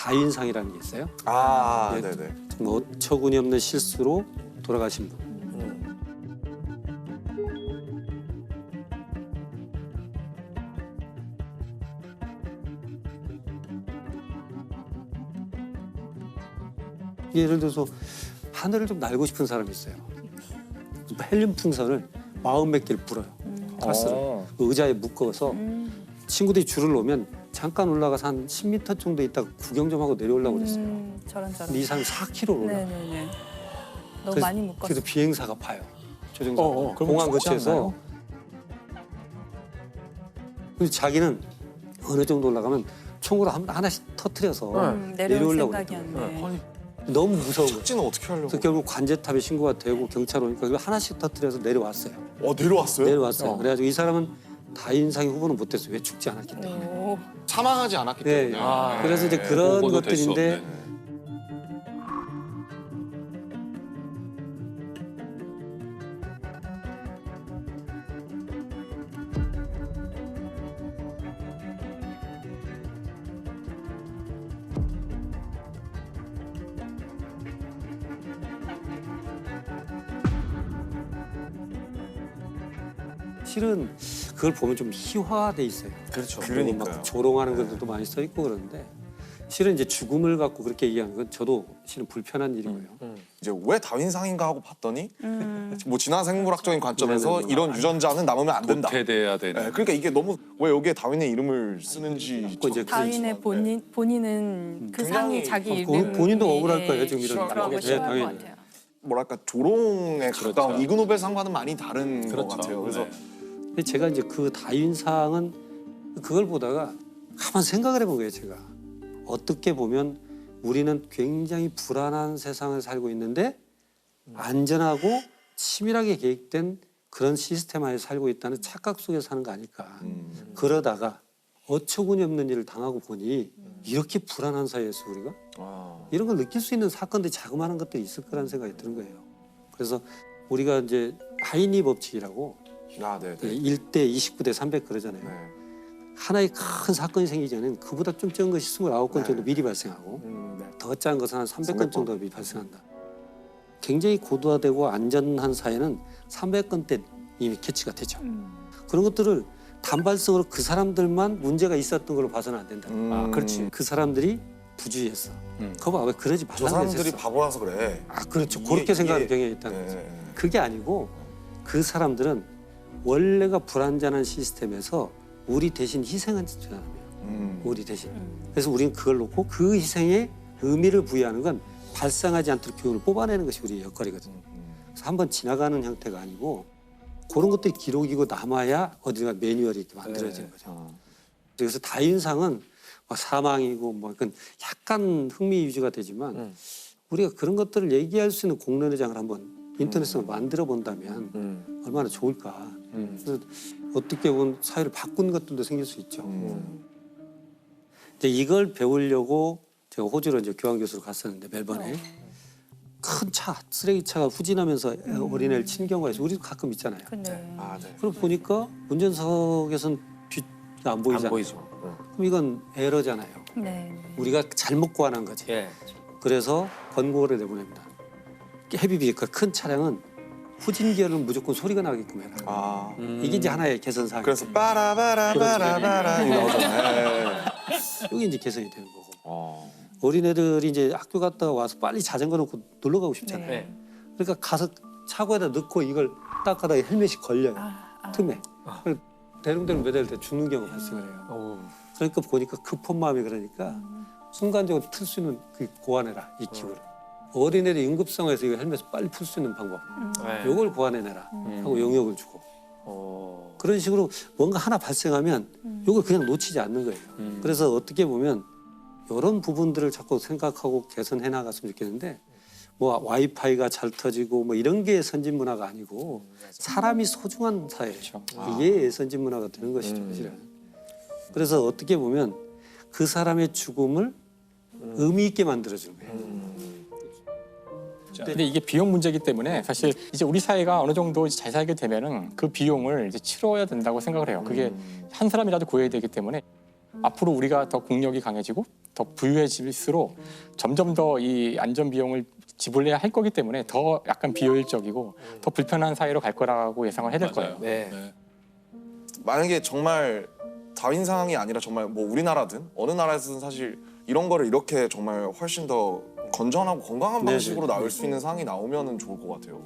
다윈상이라는 게 있어요. 아, 예, 네네. 뭐 어처구니 없는 실수로 돌아가신 분. 예를 들어서 하늘을 좀 날고 싶은 사람이 있어요. 헬륨 풍선을 40몇 개를 불어요. 가스를 의자에 묶어서 친구들이 줄을 놓으면 잠깐 올라가서 한 10m 정도 있다가 구경 좀 하고 내려오려고 그랬어요. 저런. 근데 이 사람 4km를 올라. 네네네. 너무 그래서- 많이 묶었어. 그래서 비행사가 봐요. 조종사. 그럼 공항 죽지 근처에서. 않나요? 그래서 자기는 어느 정도 올라가면 총으로 하나씩 터뜨려서 내려올 내려오려고 생각이었네. 아니, 너무 무서운 거예요. 착지는 어떻게 하려고? 그래서 결국 관제탑에 신고가 되고 경찰 오니까 그걸 하나씩 터뜨려서 내려왔어요. 내려왔어요? 내려왔어요. 그래가지고 이 사람은 다인상의 후보는 못 됐어요. 왜 죽지 않았기 때문에. 오. 사망하지 않았기 네. 때문에. 그래서 이제 그런 보고도 될수 것들인데 없네. 실은 그걸 보면 좀 희화돼 있어요. 그렇죠. 그리고 막 조롱하는 것들도 많이 써 있고 그러는데 실은 이제 죽음을 갖고 그렇게 얘기하는 건 저도 실은 불편한 일이고요. 이제 왜 다윈상인가 하고 봤더니 음. 뭐 진화 생물학적인 관점에서 네네네. 이런 유전자는 남으면 안 된다. 도태돼야 되는. 네, 그러니까 이게 너무 왜 여기에 다윈의 이름을 쓰는지 그 이제 다윈의 본인은 그 상이 자기 이름 본인도 억울할 거예요, 지금 이런 싫어하고 거. 싫어할 네, 것 당연히. 같아요. 뭐랄까 조롱에 가까운 이그노벨상과는 많이 다른 것 그렇죠. 같아요. 그래서 네. 근데 제가 이제 그 다윈상은 그걸 보다가 가만 생각을 해본 거예요, 제가. 어떻게 보면 우리는 굉장히 불안한 세상을 살고 있는데 안전하고 치밀하게 계획된 그런 시스템 하에 살고 있다는 착각 속에 사는 거 아닐까. 그러다가 어처구니 없는 일을 당하고 보니 이렇게 불안한 사회에서 우리가 이런 걸 느낄 수 있는 사건들이 자그마한 것들이 있을 거라는 생각이 드는 거예요. 그래서 우리가 이제 하이니 법칙이라고 네. 1대 29대 300 그러잖아요. 네. 하나의 큰 사건이 생기기 전에는 그보다 좀 적은 것이 29건 정도 미리 발생하고 네. 더 작은 것은 한 300건 300건. 정도 미리 발생한다. 굉장히 고도화되고 안전한 사회는 300건 때 이미 캐치가 되죠. 그런 것들을 단발성으로 그 사람들만 문제가 있었던 걸로 봐서는 안 된다. 그렇지. 그 사람들이 부주의했어. 그거 봐, 왜 그러지 저 말라고 사람들이 했었어. 바보라서 그래. 그렇죠. 이게- 그렇게 생각하는 이게- 경향이 있다는 거죠. 네. 그게 아니고 그 사람들은 원래가 불안전한 시스템에서 우리 대신 희생한 사람이에요. 우리 대신. 그래서 우리는 그걸 놓고 그 희생에 의미를 부여하는 건 발생하지 않도록 교훈을 뽑아내는 것이 우리의 역할이거든요. 그래서 한번 지나가는 형태가 아니고 그런 것들이 기록이고 남아야 어디가 매뉴얼이 이렇게 만들어지는 거죠. 그래서 다윈상은 막 사망이고 뭐 그건 약간 흥미 위주가 되지만 우리가 그런 것들을 얘기할 수 있는 공론회장을 한번 인터넷으로 만들어 본다면 얼마나 좋을까. 그래서 어떻게 보면 사회를 바꾼 것들도 생길 수 있죠. 이제 이걸 배우려고 제가 호주로 이제 교환 교수로 갔었는데 멜번에 큰 차, 쓰레기차가 후진하면서 어린애를 친 경우가 있어요. 우리도 가끔 있잖아요. 근데 네. 그럼 보니까 운전석에선 뒤가 안 보이잖아요. 안 보이죠. 그럼 이건 에러잖아요. 네. 우리가 잘못 고안한 거지. 예. 그래서 권고를 내보냅니다. 헤비비 큰 차량은 후진 기어는 무조건 소리가 나게끔 해라. 이게 이제 하나의 개선 사항. 그래서 빠라바라바라바라 이거 나오잖아요. 이게 이제 개선이 되는 거고. 어린애들이 이제 학교 갔다가 와서 빨리 자전거 놓고 놀러 가고 싶잖아요. 네. 그러니까 가서 차고에다 넣고 이걸 딱 하다가 헬멧이 걸려요. 틈에. 그래서 대롱대롱 매달 때 죽는 경우가 발생을 해요. 그러니까 보니까 급한 마음이 그러니까 순간적으로 틀 수 있는 그 고안해라, 이 기구를. 어린애들이 응급 상황에서 이 헬멧을 빨리 풀 수 있는 방법. 요걸 고안해내라 하고 용역을 주고. 그런 식으로 뭔가 하나 발생하면 요걸 그냥 놓치지 않는 거예요. 그래서 어떻게 보면 이런 부분들을 자꾸 생각하고 개선해 나갔으면 좋겠는데 뭐 와이파이가 잘 터지고 뭐 이런 게 선진 문화가 아니고 사람이 소중한 사회. 이게 선진 문화가 되는 것이죠, 사실은. 그래서 어떻게 보면 그 사람의 죽음을 의미 있게 만들어주는 거예요. 근데 이게 비용 문제이기 때문에 사실 이제 우리 사회가 어느 정도 이제 잘 살게 되면은 그 비용을 이제 치러야 된다고 생각을 해요. 그게 한 사람이라도 구해야 되기 때문에 앞으로 우리가 더 국력이 강해지고 더 부유해질수록 점점 더 이 안전 비용을 지불해야 할 거기 때문에 더 약간 비효율적이고 더 불편한 사회로 갈 거라고 예상을 해야 될 거예요. 네. 만약에 정말 다윈 상황이 아니라 정말 뭐 우리나라든 어느 나라에서든 사실 이런 거를 이렇게 정말 훨씬 더 건전하고 건강한 네네. 방식으로 나올 수 있는 상이 나오면 좋을 것 같아요.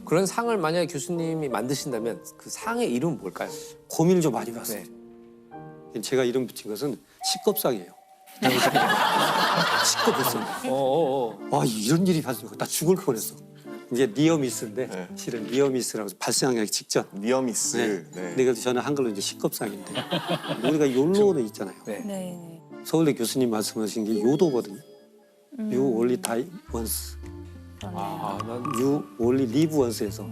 그런 상을 만약에 교수님이 만드신다면 그 상의 이름은 뭘까요? 고민을 좀 많이 봤어요. 제가 이름 붙인 것은 식겁상이에요. 식겁했어요. 와 이런 일이 발생. 나 죽을 뻔했어. 이게 니어미스인데 네. 실은 니어미스라고 해서 발생하기 직전. 니어미스. 네. 네. 근데 그래서 저는 한글로 이제 식겁상인데 우리가 욜로는 있잖아요. 네. 네. 서울대 교수님 말씀하신 게 요도거든요. You only die once. You only live once에서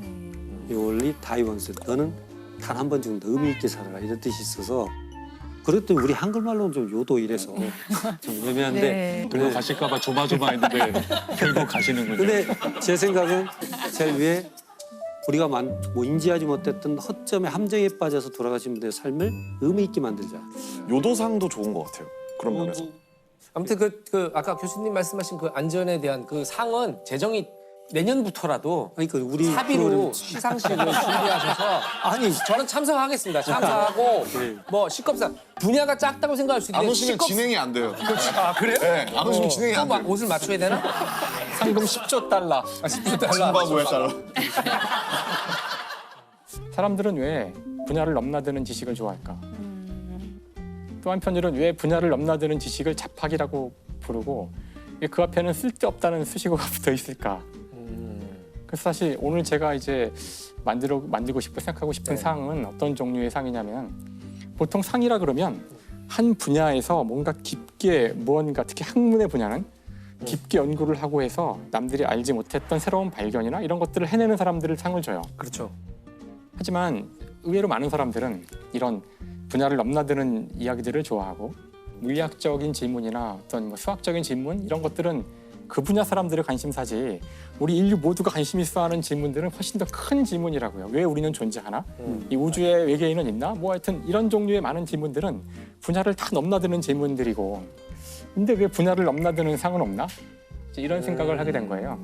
You only die once. 너는 단 한 번 죽는다. 의미 있게 살아라. 이런 뜻이 있어서 그랬더니 우리 한글말로는 좀 요도 이래서 좀 애매한데 네. 그리고 가실까봐 조마조마했는데 결국 가시는군요. 근데 제 생각은 제일 위에 우리가 뭐 인지하지 못했던 허점에 함정에 빠져서 돌아가신 분들의 삶을 의미 있게 만들자. 요도상도 좋은 것 같아요. 그런 면에서. 아무튼 그 아까 교수님 말씀하신 그 안전에 대한 그 상은 재정이 내년부터라도 그러니까 우리 사비로 프로그램- 시상식을 준비하셔서 아니 저는 참석하겠습니다. 참석하고 네. 뭐 식겁상 분야가 작다고 생각할 수 안 있는데 오시면 진행이 안 돼요. 아 그래요? 네, 안 오시면 진행이 안 또 돼요. 옷을 맞춰야 되나? 상금 10조 달러. 10조 달러. 짐바브웨 달러. 사람들은 왜 분야를 넘나드는 지식을 좋아할까? 또 한편으로는 왜 분야를 넘나드는 지식을 잡학이라고 부르고 왜 그 앞에는 쓸데없다는 수식어가 붙어 있을까? 그래서 사실 오늘 제가 이제 만들고 싶고 생각하고 싶은 네. 상은 어떤 종류의 상이냐면 보통 상이라 그러면 한 분야에서 뭔가 깊게 무언가 특히 학문의 분야는 깊게 연구를 하고 해서 남들이 알지 못했던 새로운 발견이나 이런 것들을 해내는 사람들을 상을 줘요. 그렇죠. 하지만 의외로 많은 사람들은 이런 분야를 넘나드는 이야기들을 좋아하고 물리학적인 질문이나 어떤 뭐 수학적인 질문 이런 것들은 그 분야 사람들의 관심사지 우리 인류 모두가 관심 있어하는 질문들은 훨씬 더 큰 질문이라고요. 왜 우리는 존재하나? 이 우주에 외계인은 있나? 뭐 하여튼 이런 종류의 많은 질문들은 분야를 다 넘나드는 질문들이고 근데 왜 분야를 넘나드는 상은 없나? 이제 이런 생각을 하게 된 거예요.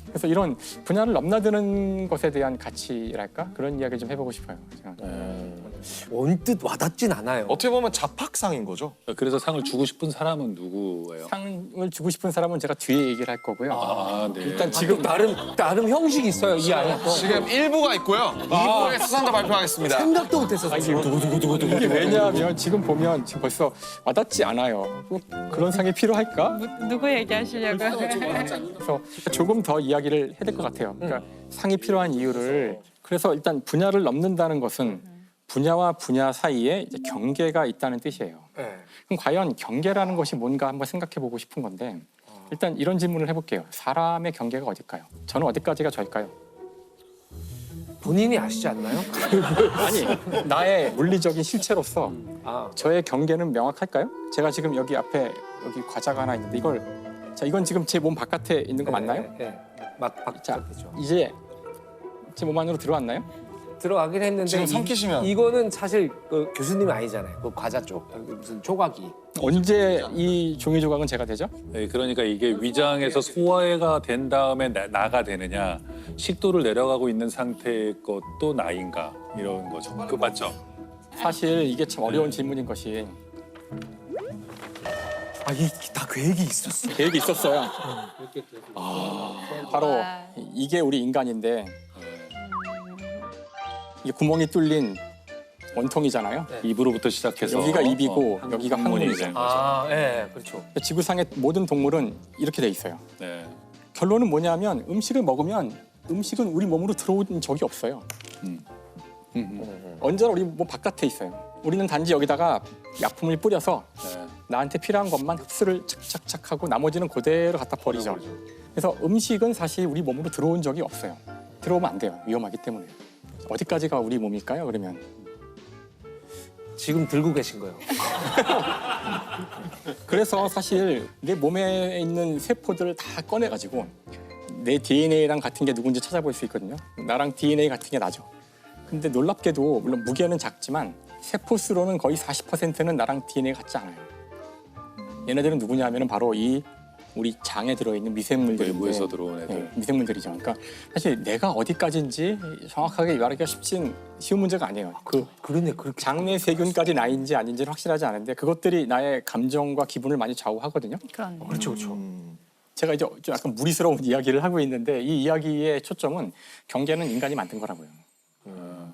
그래서 이런 분야를 넘나드는 것에 대한 가치랄까? 그런 이야기를 좀 해보고 싶어요. 언뜻 와닿진 않아요. 어떻게 보면 잡학상인 거죠. 그래서 상을 주고 싶은 사람은 누구예요? 상을 주고 싶은 사람은 제가 뒤에 얘기를 할 거고요. 아, 네. 일단 지금 나름 형식이 있어요 이 안에. 또. 지금 1부가 있고요. 2부에 수상자 발표하겠습니다. 생각도 못했었어요. 이게 왜냐하면 지금 보면 지금 벌써 와닿지 않아요. 꼭 그런 상이 필요할까? 누구 얘기하시려고요? 그래서 조금 더 이야기를 해야 될 것 같아요. 그러니까 상이 필요한 이유를 그래서 일단 분야를 넘는다는 것은 분야와 분야 사이에 이제 경계가 있다는 뜻이에요. 네. 그럼 과연 경계라는 것이 뭔가 한번 생각해 보고 싶은 건데 일단 이런 질문을 해볼게요. 사람의 경계가 어딜까요? 저는 어디까지가 저일까요? 본인이 아시지 않나요? 아니 나의 물리적인 실체로서 아, 저의 경계는 명확할까요? 제가 지금 여기 앞에 여기 과자가 하나 있는데 이건 지금 제 몸 바깥에 있는 거 맞나요? 네. 자, 바깥이죠. 이제 제 몸 안으로 들어왔나요? 들어가긴 했는데 지금 삼키시면. 이거는 사실 그 교수님이 아니잖아요. 그 과자 쪽 무슨 조각이. 언제 이 종이 조각은 제가 되죠? 네, 그러니까 이게 위장에서 소화가 된 다음에 나가 되느냐, 식도를 내려가고 있는 상태의 것도 나인가 이런 거죠. 그 맞죠? 사실 이게 참 어려운 질문인 것이 다 계획이 있었어. 계획이 있었어요. 바로 이게 우리 인간인데 이게 구멍이 뚫린 원통이잖아요. 입으로부터 시작해서 여기가 입이고 여기가 항문이죠. 아, 예, 그렇죠. 지구상의 모든 동물은 이렇게 돼 있어요. 네. 결론은 뭐냐면 음식을 먹으면 음식은 우리 몸으로 들어온 적이 없어요. 언제나 우리 몸 바깥에 있어요. 우리는 단지 여기다가 약품을 뿌려서 네. 나한테 필요한 것만 흡수를 착착착 하고 나머지는 그대로 갖다 버리죠. 그래서 음식은 사실 우리 몸으로 들어온 적이 없어요. 들어오면 안 돼요. 위험하기 때문에. 어디까지가 우리 몸일까요? 그러면 지금 들고 계신 거예요. 그래서 사실 내 몸에 있는 세포들을 다 꺼내가지고 내 DNA랑 같은 게 누군지 찾아볼 수 있거든요. 나랑 DNA 같은 게 나죠. 근데 놀랍게도 물론 무게는 작지만 세포 수로는 거의 40%는 나랑 DNA 같지 않아요. 얘네들은 누구냐 하면은 바로 이 우리 장에 들어있는 미생물들인데 외부에서 들어온 애들. 네, 미생물들이죠. 그러니까 사실 내가 어디까지인지 정확하게 말하기가 쉬운 문제가 아니에요. 그 그러네 그렇게. 장내 세균까지 나인지 아닌지는 확실하지 않은데 그것들이 나의 감정과 기분을 많이 좌우하거든요. 그런. 그렇죠 그렇죠. 제가 이제 좀 약간 무리스러운 이야기를 하고 있는데 이 이야기의 초점은 경계는 인간이 만든 거라고요.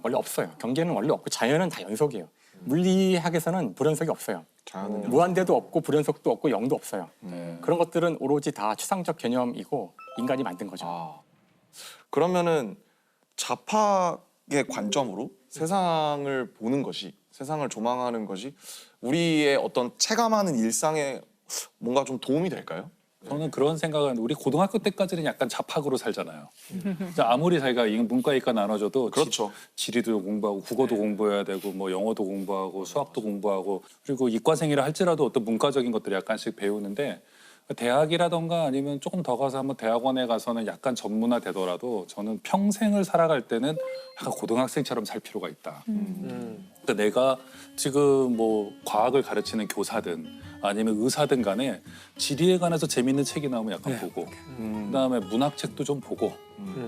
원래 없어요. 경계는 원래 없고 자연은 다 연속이에요. 물리학에서는 불연속이 없어요. 자연은 무한대도 없고 불연속도 없고 0도 없어요. 네. 그런 것들은 오로지 다 추상적 개념이고 인간이 만든 거죠. 그러면은 자팍의 관점으로 세상을 보는 것이, 세상을 조망하는 것이 우리의 어떤 체감하는 일상에 뭔가 좀 도움이 될까요? 저는 그런 생각은 우리 고등학교 때까지는 약간 잡학으로 살잖아요. 아무리 자기가 문과 이과 나눠줘도 그렇죠. 지리도 공부하고 국어도 공부해야 되고 뭐 영어도 공부하고 수학도 공부하고 그리고 이과생이라 할지라도 어떤 문과적인 것들을 약간씩 배우는데 대학이라던가 아니면 조금 더 가서 한번 대학원에 가서는 약간 전문화 되더라도 저는 평생을 살아갈 때는 약간 고등학생처럼 살 필요가 있다. 그러니까 내가 지금 뭐 과학을 가르치는 교사든 아니면 의사든 간에 지리에 관해서 재밌는 책이 나오면 약간 보고 그다음에 문학책도 좀 보고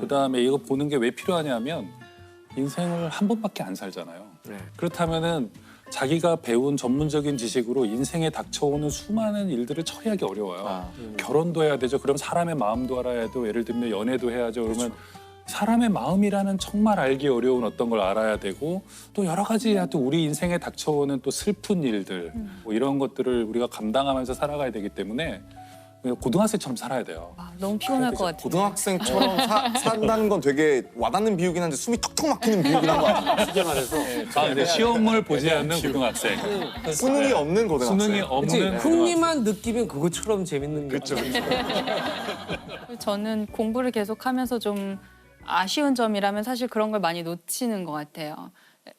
그다음에 이거 보는 게 왜 필요하냐면 인생을 한 번밖에 안 살잖아요. 그렇다면은 자기가 배운 전문적인 지식으로 인생에 닥쳐오는 수많은 일들을 처리하기 어려워요. 결혼도 해야 되죠. 그럼 사람의 마음도 알아야 돼요. 예를 들면 연애도 해야죠. 그러면 사람의 마음이라는 정말 알기 어려운 어떤 걸 알아야 되고 또 여러 가지 또 우리 인생에 닥쳐오는 또 슬픈 일들 뭐 이런 것들을 우리가 감당하면서 살아가야 되기 때문에 고등학생처럼 살아야 돼요. 아, 너무 피곤할 것 같아요. 고등학생처럼 산다는 건 되게 와닿는 비유긴 한데 숨이 턱턱 막히는 비유긴 한 거 같아요. 쉽게 말해서 근데 시험을 보지 않는 고등학생. 수능이 없는 고등학생. 수능이 그치? 없는 흥미만 느끼면 그것처럼 재밌는 게. 그렇죠. 저는 공부를 계속하면서 좀 아쉬운 점이라면 사실 그런 걸 많이 놓치는 것 같아요.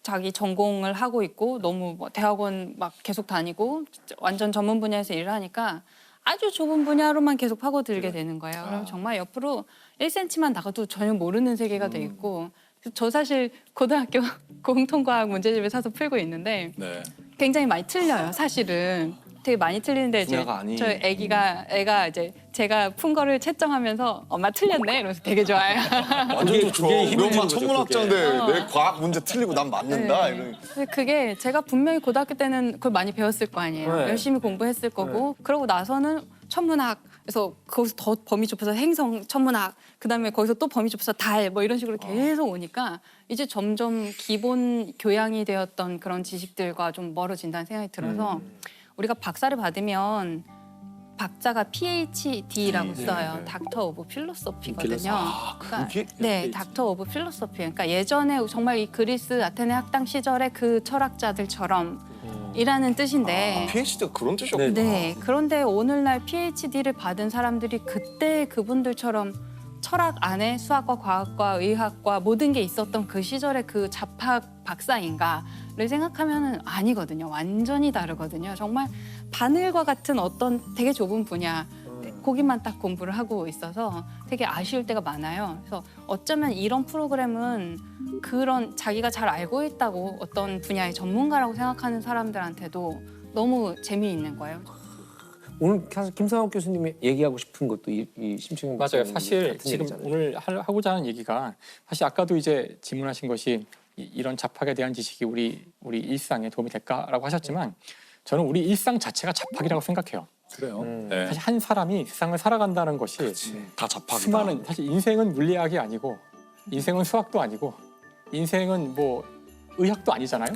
자기 전공을 하고 있고 너무 뭐 대학원 막 계속 다니고 완전 전문 분야에서 일을 하니까 아주 좁은 분야로만 계속 파고들게 되는 거예요. 그럼 정말 옆으로 1cm만 나가도 전혀 모르는 세계가 돼 있고 저 사실 고등학교 공통과학 문제집을 사서 풀고 있는데 네. 굉장히 많이 틀려요. 사실은 되게 많이 틀리는데 이제 분야가 아닌. 저 애가 이제 제가 푼 거를 채점하면서 엄마 틀렸네 이러면서 되게 좋아해요. 완전 좋죠. 그게 우리 힘을 엄마 주는 거죠, 천문학자인데 내 과학 문제 틀리고 난 맞는다. 네. 이런. 근데 그게 제가 분명히 고등학교 때는 그걸 많이 배웠을 거 아니에요. 네. 열심히 공부했을 거고 그러고 나서는 천문학 그래서 거기서 더 범위 좁혀서 행성 천문학 그다음에 거기서 또 범위 좁혀서 달 뭐 이런 식으로 계속 오니까 이제 점점 기본 교양이 되었던 그런 지식들과 좀 멀어진다는 생각이 들어서 우리가 박사를 받으면 박자가 PhD라고 써요. 닥터 오브 필로소피거든요. 그러니까 그게? 네, 닥터 오브 필로소피. 그러니까 예전에 정말 이 그리스 아테네 학당 시절의 그 철학자들처럼 이라는 뜻인데 PhD가 그런 뜻이었구나. 네, 그런데 오늘날 PhD를 받은 사람들이 그때 그분들처럼 철학 안에 수학과 과학과 의학과 모든 게 있었던 그 시절의 그 잡학 박사인가를 생각하면은 아니거든요. 완전히 다르거든요. 정말 바늘과 같은 어떤 되게 좁은 분야 거기만 딱 공부를 하고 있어서 되게 아쉬울 때가 많아요. 그래서 어쩌면 이런 프로그램은 그런 자기가 잘 알고 있다고 어떤 분야의 전문가라고 생각하는 사람들한테도 너무 재미있는 거예요. 오늘 사실 김상욱 교수님이 얘기하고 싶은 것도 이 심층 맞아요. 사실 같은 지금 얘기잖아요. 오늘 하고자 하는 얘기가 사실 아까도 이제 질문하신 것이 이런 잡학에 대한 지식이 우리 일상에 도움이 될까라고 하셨지만 저는 우리 일상 자체가 잡학이라고 생각해요. 그래요. 네. 사실 한 사람이 세상을 살아간다는 것이 다 잡학이다. 수많은 사실 인생은 물리학이 아니고 인생은 수학도 아니고 인생은 뭐 의학도 아니잖아요.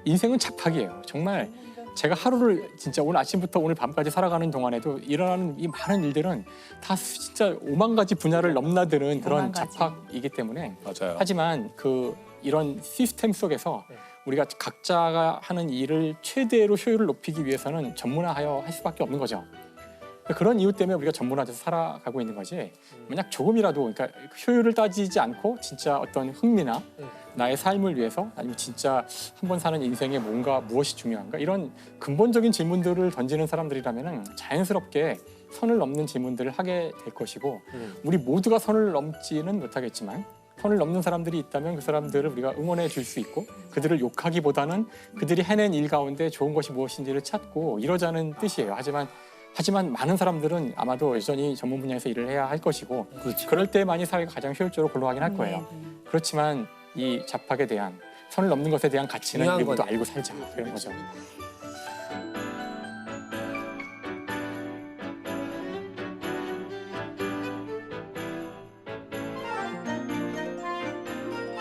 인생은 잡학이에요. 정말 제가 하루를 진짜 오늘 아침부터 오늘 밤까지 살아가는 동안에도 일어나는 이 많은 일들은 다 진짜 5만 가지 분야를 넘나드는 그런 5만 가지. 잡학이기 때문에 맞아요. 하지만 이런 시스템 속에서 우리가 각자가 하는 일을 최대로 효율을 높이기 위해서는 전문화하여 할 수밖에 없는 거죠. 그런 이유 때문에 우리가 전문화돼서 살아가고 있는 거지. 만약 조금이라도 그러니까 효율을 따지지 않고 진짜 어떤 흥미나 나의 삶을 위해서 아니면 진짜 한 번 사는 인생에 무엇이 중요한가 이런 근본적인 질문들을 던지는 사람들이라면 자연스럽게 선을 넘는 질문들을 하게 될 것이고 우리 모두가 선을 넘지는 못하겠지만 선을 넘는 사람들이 있다면 그 사람들을 우리가 응원해 줄 수 있고 그들을 욕하기보다는 그들이 해낸 일 가운데 좋은 것이 무엇인지를 찾고 이러자는 뜻이에요. 하지만 하지만 많은 사람들은 아마도 여전히 전문 분야에서 일을 해야 할 것이고 그럴 때만이 사회가 가장 효율적으로 굴러가긴 할 거예요. 그렇지만 이 잡학에 대한 선을 넘는 것에 대한 가치는 중요한 우리 모두 건- 알고 살자 그런 거죠.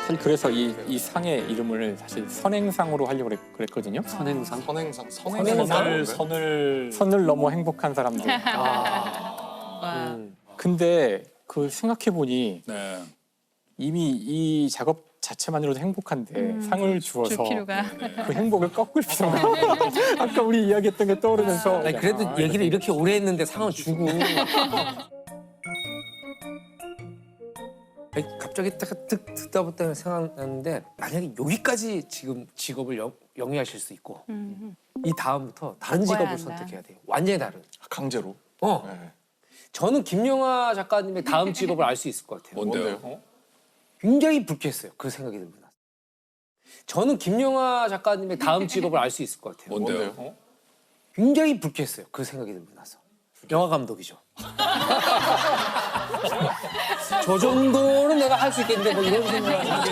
사실 그래서 이 상의 이름을 사실 선행상으로 하려고 그랬거든요. 선행상. 선행상 선을 넘어 행복한 사람들. 와. 근데 그 생각해 보니 네. 이미 이 작업 자체만으로도 행복한데 상을 줄 주어서 필요가. 그 행복을 꺾을 필요가 아까 우리 이야기했던 게 떠오르면서 아니, 그래도 얘기를 이렇게 오래 했는데 상을 주고. 아니, 갑자기 딱 듣다 보다 생각나는데 만약에 여기까지 지금 직업을 영위하실 수 있고 이 다음부터 다른 직업을 한다. 선택해야 돼요. 완전히 다른. 강제로. 어. 네. 저는 김영하 작가님의 다음 직업을 알 수 있을 것 같아요. 뭔데요? 굉장히 불쾌했어요. 그 생각이 들면. 저는 김영하 작가님의 다음 직업을 알 수 있을 것 같아요. 뭔데요? 굉장히 불쾌했어요. 그 생각이 들고 나서. 영화 감독이죠. 저 정도는 내가 할 수 있겠는데 뭐 이런 생각을 하는데.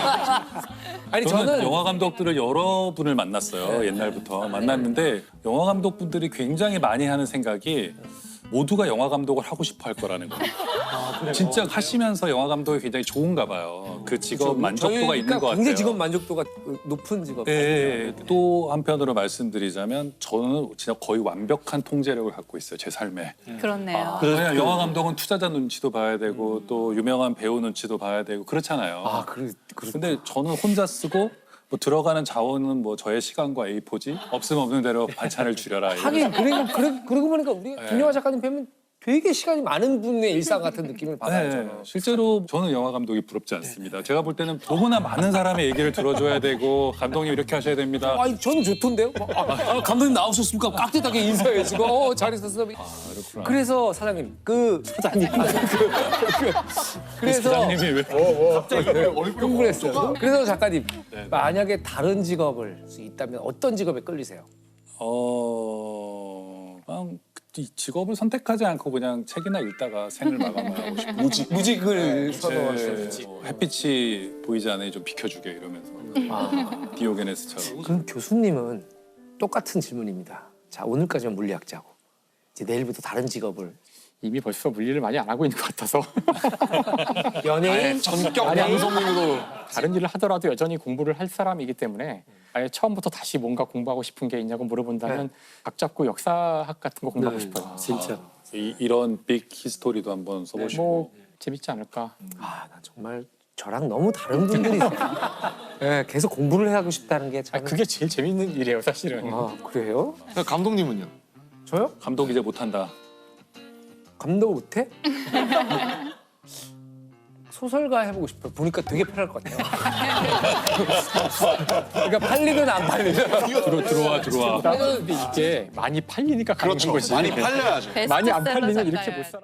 아니 저는 영화 감독들을 여러 분을 만났어요. 옛날부터 만났는데 영화 감독분들이 굉장히 많이 하는 생각이 모두가 영화 감독을 하고 싶어 할 거라는 거예요. 진짜 하시면서 영화 감독이 굉장히 좋은가 봐요. 그 직업 만족도가 있는 것 같아요. 굉장히 직업 만족도가 높은 직업. 예, 또 한편으로 말씀드리자면 저는 진짜 거의 완벽한 통제력을 갖고 있어요. 제 삶에. 그렇네요. 그냥 영화 감독은 투자자 눈치도 봐야 되고 또 유명한 배우 눈치도 봐야 되고 그렇잖아요. 아, 근데 저는 혼자 쓰고 뭐 들어가는 자원은 뭐 저의 시간과 A4지 없으면 없는 대로 반찬을 줄여라. 하긴 그러고 보니까 우리 김영하 작가님 뵈면 되게 시간이 많은 분의 일상 같은 느낌을 네, 받아요. 실제로 저는 영화 감독이 부럽지 않습니다. 제가 볼 때는 너무나 많은 사람의 얘기를 들어줘야 되고 감독님 이렇게 하셔야 됩니다. 아니 저는 좋던데요. 감독님 나오셨습니까? 깍듯하게 인사해 지고 잘했었어. 그렇구나. 그래서 사장님 사장님 그래서 사장님이 왜? 흥분했어요. 그래서 작가님 만약에 다른 직업을 수 있다면 어떤 직업에 끌리세요? 그냥 이 직업을 선택하지 않고 그냥 책이나 읽다가 생을 마감하고 싶어요. 무직을 선호하시는. 뭐 햇빛이 보이지 않으니 좀 비켜주게 이러면서 디오게네스처럼. 그럼 교수님은 똑같은 질문입니다. 자 오늘까지는 물리학자고 이제 내일부터 다른 직업을 이미 벌써 물리를 많이 안 하고 있는 것 같아서 연예인 전격 아니, 방송인으로 다른 일을 하더라도 여전히 공부를 할 사람이기 때문에 아예 처음부터 다시 뭔가 공부하고 싶은 게 있냐고 물어본다면 각 잡고 역사학 같은 거 공부하고 싶어요. 진짜. 이런 빅 히스토리도 한번 써보시고. 뭐 재밌지 않을까. 나 정말 저랑 너무 다른 분들이세요. 네, 계속 공부를 하고 싶다는 게 참. 아니, 그게 제일 재밌는 일이에요, 사실은. 그래요? 감독님은요? 저요? 감독 이제 못한다. 감독 못해? 소설가 해보고 싶어요. 보니까 되게 편할 것 같아요. 그러니까 팔리든 안 팔리든. 들어와. 근데 이게 많이 팔리니까 가는 그렇죠. 거지. 많이 팔려야죠. 많이 안 베스트셀러 팔리면 이렇게 작가여야 못 살아.